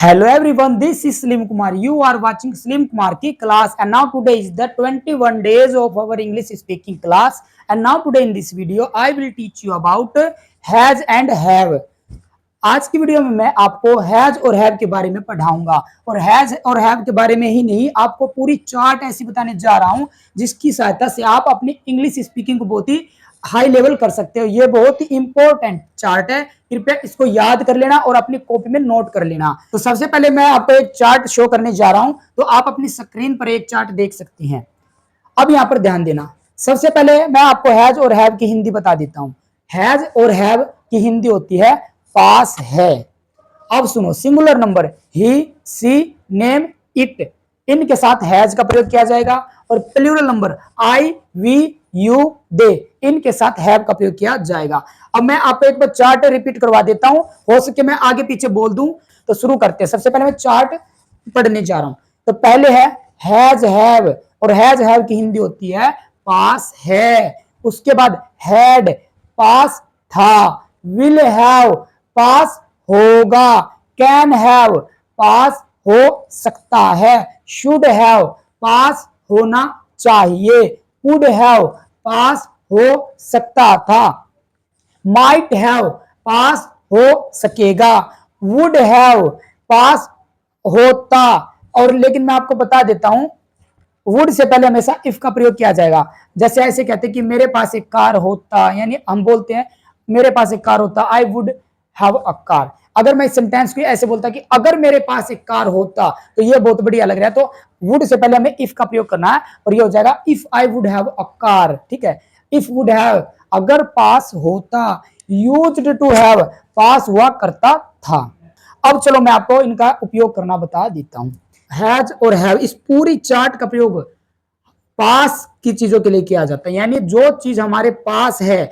Hello everyone, this is Slim Kumar. You are watching Slim Kumar ki class, and now today is the 21 days of our English speaking class. And now today in this video I will teach you about has and have. आज की video में मैं आपको has और have के बारे में पढ़ाऊंगा, और हैज और हैव के बारे में ही नहीं, आपको पूरी चार्ट ऐसी बताने जा रहा हूं जिसकी सहायता से आप अपनी इंग्लिश स्पीकिंग को बहुत ही हाई लेवल कर सकते हो। ये बहुत ही इंपॉर्टेंट चार्ट है, कृपया इसको याद कर लेना और अपनी कॉपी में नोट कर लेना। तो सबसे पहले मैं आपको एक चार्ट शो करने जा रहा हूं, तो आप अपनी स्क्रीन पर एक चार्ट देख सकती हैं। अब यहां पर ध्यान देना, सबसे पहले मैं आपको हैज और हैव की हिंदी बता देता हूं। हैज और हैव की हिंदी होती है पास है। अब सुनो, singular number he, she, name, it, इनके साथ हैज का प्रयोग किया जाएगा, और plural number I, we, you, they, इनके साथ हैव का प्रयोग किया जाएगा। अब मैं आपको एक बार चार्ट रिपीट करवा देता हूं, हो सके मैं आगे पीछे बोल दूं। तो शुरू करते हैं। सबसे पहले मैं चार्ट पढ़ने जा रहा हूं। तो पहले है हैज हैव, और हैज हैव की हिंदी होती है पास है। उसके बाद हैड, पास था। विल हैव, पास होगा। कैन हैव, पास हो सकता है। शुड हैव, पास होना चाहिए। वुड हैव, पास हो सकता था। माइट हैव, पास हो सकेगा। वुड हैव, पास होता। और लेकिन मैं आपको बता देता हूं, वुड से पहले हमेशा इफ का प्रयोग किया जाएगा। जैसे ऐसे कहते हैं कि मेरे पास एक कार होता, यानी हम बोलते हैं मेरे पास एक कार होता, आई वुड हैव अ कार। अगर मैं इस सेंटेंस को ऐसे बोलता कि अगर मेरे पास एक कार होता, तो ये बहुत बढ़िया लग रहा है। तो वुड से पहले हमें इफ का प्रयोग करना है, और ये हो जाएगा if I would have a car. ठीक है, इफ वुड हैव, अगर पास होता। यूज्ड टू हैव, पास हुआ करता था। अब चलो मैं आपको इनका उपयोग करना बता देता हूं। हैज और हैव, इस पूरी चार्ट का प्रयोग पास की चीजों के लिए किया जाता है, यानी जो चीज हमारे पास है,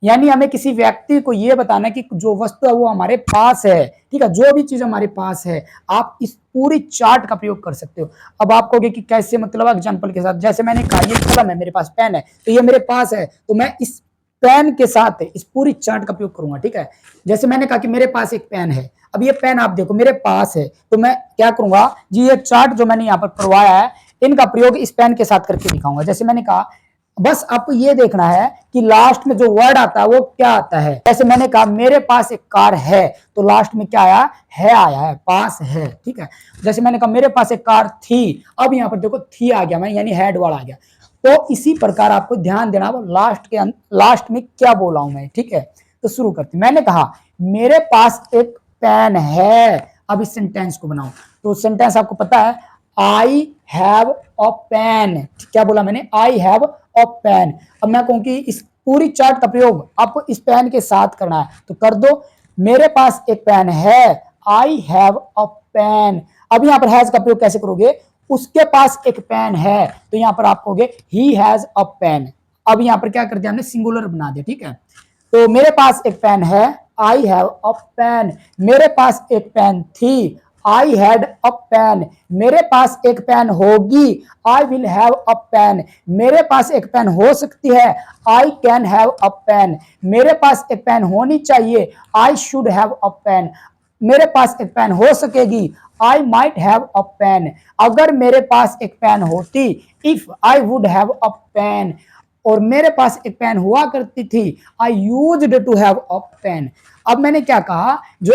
यानी हमें किसी व्यक्ति को यह बताना कि जो वस्तु है वो हमारे पास है। ठीक है, जो भी चीज हमारे पास है, आप इस पूरी चार्ट का प्रयोग कर सकते हो। अब आप कहोगे कि कैसे, मतलब एग्जांपल के साथ। जैसे मैंने कहा ये कलम है, मेरे पास पेन है, तो ये मेरे पास है, तो मैं इस पेन के साथ इस पूरी चार्ट का प्रयोग करूंगा। ठीक है, जैसे मैंने कहा कि मेरे पास एक पेन है, अब ये पेन आप देखो मेरे पास है, तो मैं क्या करूंगा जी, ये चार्ट जो मैंने यहाँ पर करवाया है, इनका प्रयोग इस पेन के साथ करके दिखाऊंगा। जैसे मैंने कहा, बस आपको ये देखना है कि लास्ट में जो वर्ड आता है वो क्या आता है। जैसे मैंने कहा मेरे पास एक कार है, तो लास्ट में क्या आया है, आया है, पास है। ठीक है, जैसे मैंने कहा मेरे पास एक कार थी, अब यहाँ पर देखो थी आ गया, मैं यानी हैड वाला आ गया। तो इसी प्रकार आपको ध्यान देना, वो लास्ट में क्या बोला हूं मैं। ठीक है, तो शुरू करते। मैंने कहा मेरे पास एक पेन है। अब इस सेंटेंस को बनाओ, तो सेंटेंस आपको पता है, आई हैव अ पेन। क्या बोला मैंने, आई हैव अ पेन। अब मैं कहूं कि इस पूरी चार्ट का प्रयोग आपको इस पेन के साथ करना है, तो कर दो। मेरे पास एक पेन है, आई हैव अ पेन। अब यहां पर हैज का प्रयोग कैसे करोगे, उसके पास एक पेन है, तो यहां पर आप कहोगे ही हैज अ पेन। अब यहां पर क्या कर दिया हमने, सिंगुलर बना दिया। ठीक है, तो मेरे पास एक पेन है, आई हैव अ पेन। मेरे पास एक पेन थी, आई हैड अ पेन। मेरे पास एक पेन होगी, I will have a pen. मेरे पास एक पेन हो सकती है, I can have a pen. मेरे पास एक पेन होनी चाहिए, I should have a pen. मेरे पास एक पेन हो सकेगी, I might have a pen. अगर मेरे पास एक पेन होती, if I would have a pen. और मेरे पास एक पेन हुआ करती थी, I used to have a pen. अब मैंने क्या कहा, जो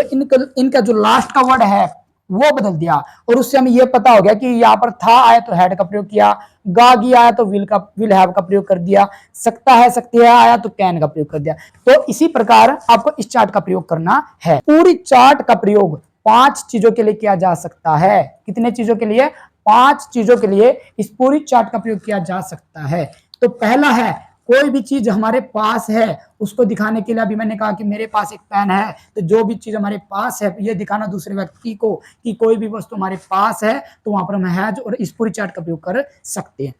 इनका जो लास्ट का वर्ड है वो बदल दिया, और उससे हमें यह पता हो गया कि यहाँ पर था आया तो हैड का प्रयोग किया, गागी आया तो विल हैव का प्रयोग कर दिया, सकता है सकती है आया तो कैन का प्रयोग कर दिया। तो इसी प्रकार आपको इस चार्ट का प्रयोग करना है। पूरी चार्ट का प्रयोग 5 चीजों के लिए किया जा सकता है। कितने चीजों के लिए, 5 चीजों के लिए इस पूरी चार्ट का प्रयोग किया जा सकता है। तो पहला है, कोई भी चीज हमारे पास है उसको दिखाने के लिए, अभी मैंने कहा कि मेरे पास एक पेन है, तो जो भी चीज हमारे पास है ये दिखाना दूसरे व्यक्ति को कि कोई भी वस्तु हमारे पास है, तो वहां पर हम हैज और इस पूरी चार्ट का प्रयोग कर सकते हैं।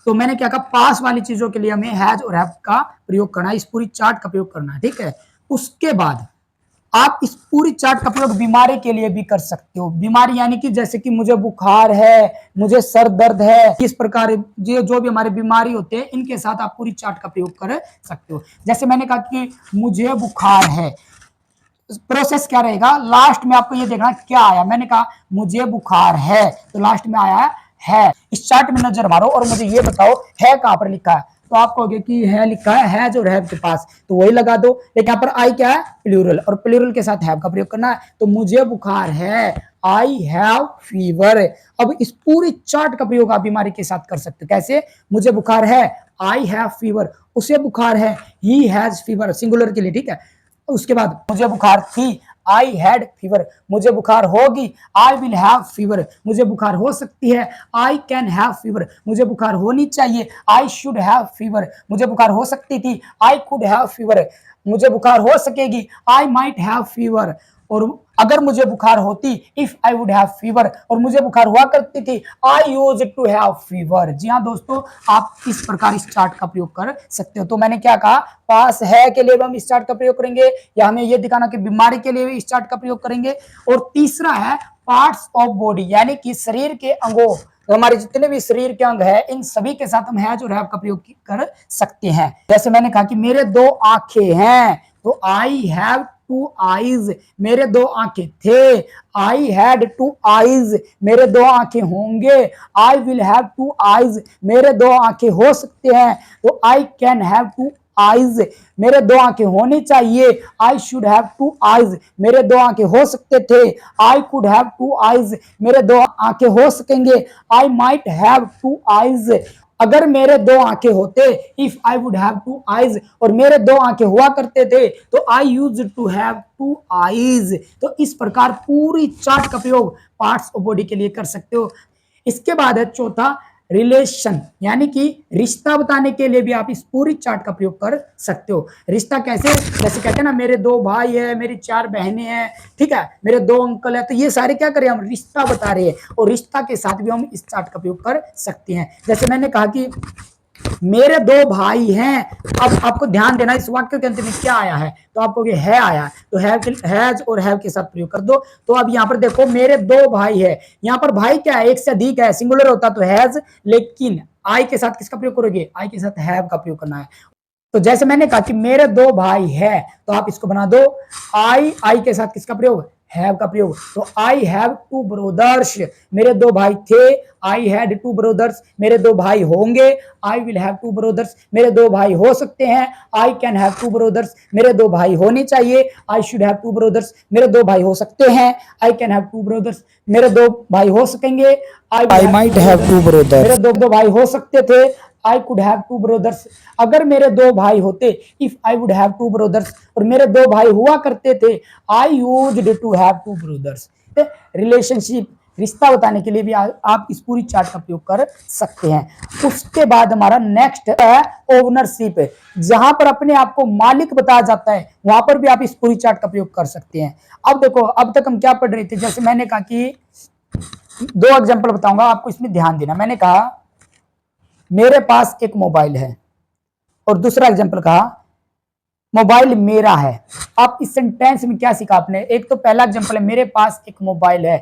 तो मैंने क्या कहा, पास वाली चीजों के लिए हमें हैज और हैव का प्रयोग करना है, इस पूरी चार्ट का प्रयोग करना है। ठीक है, उसके बाद आप इस पूरी चार्ट का प्रयोग बीमारी के लिए भी कर सकते हो। बीमारी यानी कि जैसे कि मुझे बुखार है, मुझे सर दर्द है, इस प्रकार जो भी हमारे बीमारी होते हैं, इनके साथ आप पूरी चार्ट का प्रयोग कर सकते हो। जैसे मैंने कहा कि मुझे बुखार है, प्रोसेस क्या रहेगा, लास्ट में आपको ये देखना क्या आया। मैंने कहा मुझे बुखार है, तो लास्ट में आया है। इस चार्ट में नजर मारो और मुझे ये बताओ है कहां पर लिखा है। तो आप कहोगे कि है लिखा है जो हैव के पास, तो वही लगा दो। लेकिन यहाँ पर आई क्या है, प्लूरल, और प्लूरल के साथ हैव का प्रयोग करना है। तो मुझे बुखार है, आई हैव फीवर। अब इस पूरी चार्ट का प्रयोग आप बीमारी के साथ कर सकते हो। कैसे, मुझे बुखार है, आई हैव फीवर, उसे बुखार है, ही हैज फीवर, सिंगुलर के लिए, ठीक है। उसके बाद मुझे बुखार थी, आई हैड फीवर, मुझे बुखार होगी, आई विल हैव फीवर, मुझे बुखार हो सकती है, आई कैन हैव फीवर, मुझे बुखार होनी चाहिए, आई शुड हैव फीवर, मुझे बुखार हो सकती थी, आई कुड हैव फीवर, मुझे बुखार हो सकेगी, आई माइट हैव फीवर। और अगर मुझे बुखार होती, if I would have fever, और मुझे बुखार हुआ करती थी, I used to have fever. जी हाँ दोस्तों, आप इस प्रकार इस चार्ट का प्रयोग कर सकते हो। तो मैंने क्या कहा, पास है के लिए भी हम इस चार्ट का प्रयोग करेंगे, या हमें यह दिखाना कि बीमारी के लिए भी इस चार्ट का प्रयोग करेंगे। और तीसरा है पार्ट्स ऑफ बॉडी, यानी कि शरीर के अंगों, तो हमारे जितने भी शरीर के अंग है इन सभी के साथ हम हैज और हैव का प्रयोग कर सकते हैं। जैसे मैंने कहा कि मेरे दो आंखें हैं, तो आई हैव टू आईज, मेरे दो आंखें थे, आई हैड टू आईज, मेरे दो आंखें होंगे, आई विल हैव टू आईज, मेरे दो आंखें हो सकते हैं, तो आई कैन हैव टू आईज, मेरे दो आंखें होनी चाहिए, I should have two eyes, मेरे दो आंखें हो सकते थे, I could have two eyes, मेरे दो आंखें हो सकेंगे, आई माइट हैव टू आईज। अगर मेरे दो आंखें होते, if I would have two eyes, और मेरे दो आंखें हुआ करते थे, तो I use to have two eyes. तो इस प्रकार पूरी चार्ट का प्रयोग पार्ट्स ऑफ बॉडी के लिए कर सकते हो। इसके बाद है चौथा रिलेशन, यानी कि रिश्ता बताने के लिए भी आप इस पूरी चार्ट का प्रयोग कर सकते हो। रिश्ता कैसे, जैसे कहते हैं ना, मेरे दो भाई है, मेरी चार बहनें हैं, ठीक है, मेरे दो अंकल है, तो ये सारे क्या करें, हम रिश्ता बता रहे हैं, और रिश्ता के साथ भी हम इस चार्ट का प्रयोग कर सकते हैं। जैसे मैंने कहा कि मेरे दो भाई हैं, अब आपको ध्यान देना इस वाक्य के अंत में क्या आया है, तो आपको है आया, तो हैज और हैव के साथ प्रयोग कर दो। तो अब यहाँ पर देखो मेरे दो भाई है, यहाँ पर भाई क्या है, एक से अधिक है, सिंगुलर होता तो हैज, लेकिन आई के साथ किसका प्रयोग करोगे, आई के साथ हैव का प्रयोग करना है। तो जैसे मैंने कहा कि मेरे दो भाई है, तो आप इसको बना दो आई के साथ किसका प्रयोग, हैव का प्रयोग। तो आई हैव टू ब्रदर्स, मेरे दो भाई थे, आई हैड टू ब्रदर्स, मेरे दो भाई होंगे, आई विल हैव टू ब्रदर्स, मेरे दो भाई हो सकते हैं, आई कैन हैव टू ब्रदर्स, मेरे दो भाई होने चाहिए, I should have two brothers, मेरे दो भाई हो सकते हैं, आई कैन हैव टू ब्रदर्स, मेरे दो भाई हो सकेंगे, आई माइट हैव टू ब्रदर्स, मेरे दो भाई हो सकते थे, I could have two brothers. अगर मेरे दो भाई होते, if I would have two brothers, और मेरे दो भाई हुआ करते थे, I used to have two brothers. Relationship, रिश्ता बताने के लिए भी आप इस पूरी चार्ट का प्रयोग कर सकते हैं। उसके बाद हमारा नेक्स्ट है ओनरशिप, जहां पर अपने आप को मालिक बताया जाता है, वहां पर भी आप इस पूरी चार्ट का प्रयोग कर सकते हैं। अब देखो, अब तक हम क्या पढ़ रहे थे, जैसे मैंने कहा कि दो एग्जाम्पल बताऊंगा, आपको इसमें ध्यान देना। मैंने कहा मेरे पास एक मोबाइल है, और दूसरा एग्जांपल कहा मोबाइल मेरा है। आप इस सेंटेंस में क्या सीखा आपने, एक तो पहला एग्जांपल है मेरे पास एक मोबाइल है,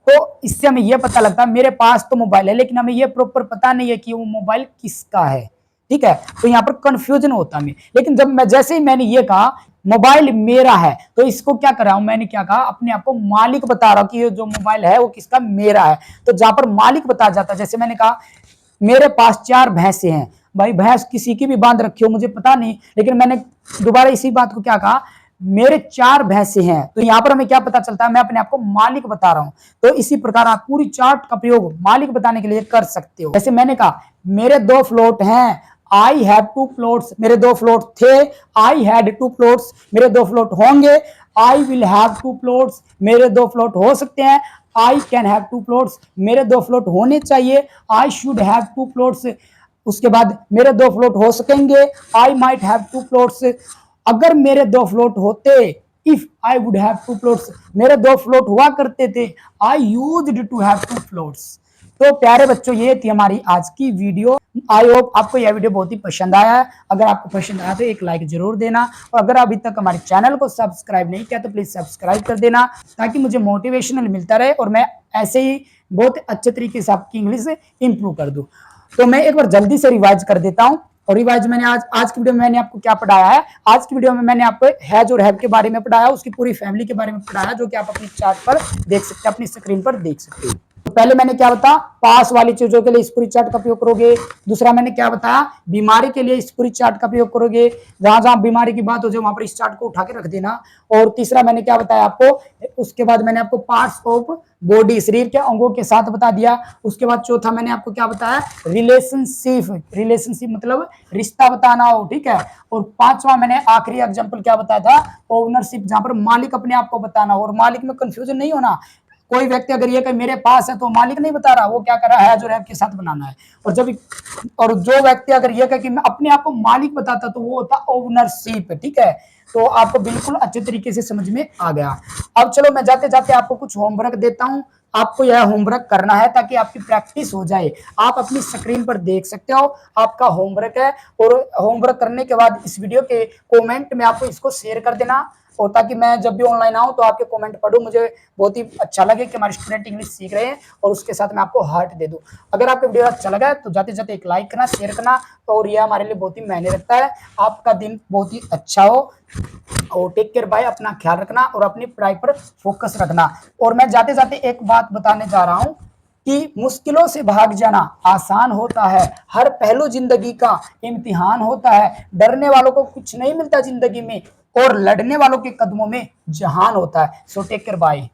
तो इससे हमें यह पता लगता है मेरे पास तो मोबाइल है, लेकिन हमें यह प्रॉपर पता नहीं है कि वो मोबाइल किसका है, ठीक है, तो यहाँ पर कंफ्यूजन होता है। लेकिन जब मैं जैसे ही मैंने ये कहा मोबाइल मेरा है, तो इसको क्या कर रहा हूं, मैंने क्या कहा, अपने आप को मालिक बता रहा हूं कि ये जो मोबाइल है वो किसका, मेरा है। तो जहां पर मालिक बताया जाता है, जैसे मैंने कहा मेरे पास 4 भैंसे हैं, भाई भैंस किसी की भी बांध रखी हो मुझे पता नहीं, लेकिन मैंने दोबारा इसी बात को क्या कहा, मेरे 4 भैंसे हैं, तो यहां पर हमें क्या पता चलता है, मैं अपने आप को मालिक बता रहा हूं। तो इसी प्रकार आप पूरी चार्ट का प्रयोग मालिक बताने के लिए कर सकते हो। जैसे मैंने कहा मेरे 2 फ्लोट हैं, आई हैव 2 प्लॉट्स, मेरे 2 फ्लोट थे, आई हैड 2 प्लॉट्स, मेरे 2 फ्लोट होंगे, आई विल हैव 2 प्लॉट्स, मेरे 2 फ्लोट हो सकते हैं, आई कैन हैव 2 प्लॉट्स, मेरे 2 फ्लोट होने चाहिए, आई शुड हैव 2 प्लॉट्स। उसके बाद मेरे 2 फ्लोट हो सकेंगे, आई माइट हैव 2 प्लॉट्स। अगर मेरे 2 फ्लोट होते, if I would have 2 plots, मेरे 2 फ्लोट हुआ करते थे, I used to have 2 floats. तो प्यारे बच्चों, ये थी हमारी आज की वीडियो। आई होप आपको यह वीडियो बहुत ही पसंद आया है। अगर आपको पसंद आया तो एक लाइक जरूर देना, और अगर अभी तक हमारे चैनल को सब्सक्राइब नहीं किया तो प्लीज सब्सक्राइब कर देना, ताकि मुझे मोटिवेशनल मिलता रहे और मैं ऐसे ही बहुत अच्छे तरीके से आपकी इंग्लिश इंप्रूव कर दूं। तो मैं एक बार जल्दी से रिवाइज कर देता हूं। और रिवाइज मैंने आज की वीडियो में मैंने आपको क्या पढ़ाया है, आज की वीडियो में मैंने आपको हैज और हैव के बारे में पढ़ाया, उसकी पूरी फैमिली के बारे में पढ़ाया, जो कि आप अपनी चार्ट पर देख सकते हैं, अपनी स्क्रीन पर देख सकते हो। तो पहले मैंने क्या बताया, पास वाली चीजों के लिए इस पूरी चार्ट का प्रयोग करोगे। दूसरा मैंने क्या बताया, बीमारी के लिए इस पूरी चार्ट का प्रयोग करोगे, जहां जहां बीमारी की बात हो जाए वहां पर इस चार्ट को उठा के रख देना। और तीसरा मैंने क्या बताया आपको, उसके बाद मैंने आपको पार्ट्स ऑफ बॉडी, शरीर के अंगों के साथ बता दिया। उसके बाद चौथा मैंने आपको क्या बताया, रिलेशनशिप, रिलेशनशिप मतलब रिश्ता बताना हो, ठीक है। और पांचवा मैंने आखिरी एग्जांपल क्या बताया था, ओनरशिप, जहां पर मालिक अपने आप को बताना हो। और मालिक में कंफ्यूजन नहीं होना, कोई व्यक्ति अगर ये कहे मेरे पास है तो मालिक नहीं बता रहा, वो क्या कर रहा है, जो रैप के साथ बनाना है। और जो व्यक्ति अगर ये कहे कि मैं अपने आप को मालिक बताता तो वो होता ओनरशिप, ठीक है। तो आपको बिल्कुल अच्छे तरीके से समझ में आ गया। अब चलो मैं जाते जाते आपको कुछ होमवर्क देता हूं, आपको यह होमवर्क करना है ताकि आपकी प्रैक्टिस हो जाए। आप अपनी स्क्रीन पर देख सकते हो, आपका होमवर्क है। और होमवर्क करने के बाद इस वीडियो के कमेंट में आपको इसको शेयर कर देना, और ताकि मैं जब भी ऑनलाइन आऊं तो आपके कमेंट पढूं, मुझे बहुत ही अच्छा लगे कि हमारे स्टूडेंट इंग्लिश सीख रहे हैं, और उसके साथ मैं आपको हार्ट दे दूं। अगर आपको वीडियो अच्छा लगा तो जाते जाते एक लाइक करना, शेयर करना, और यह हमारे लिए बहुत ही मायने रखता है। आपका दिन बहुत ही अच्छा हो, और टेक केयर बाय, अपना ख्याल रखना और अपनी पढ़ाई पर फोकस रखना। और मैं जाते जाते एक बात बताने जा रहा हूं कि मुश्किलों से भाग जाना आसान होता है, हर पहलू जिंदगी का इम्तिहान होता है, डरने वालों को कुछ नहीं मिलता जिंदगी में, और लड़ने वालों के कदमों में जहान होता है। So take care bye.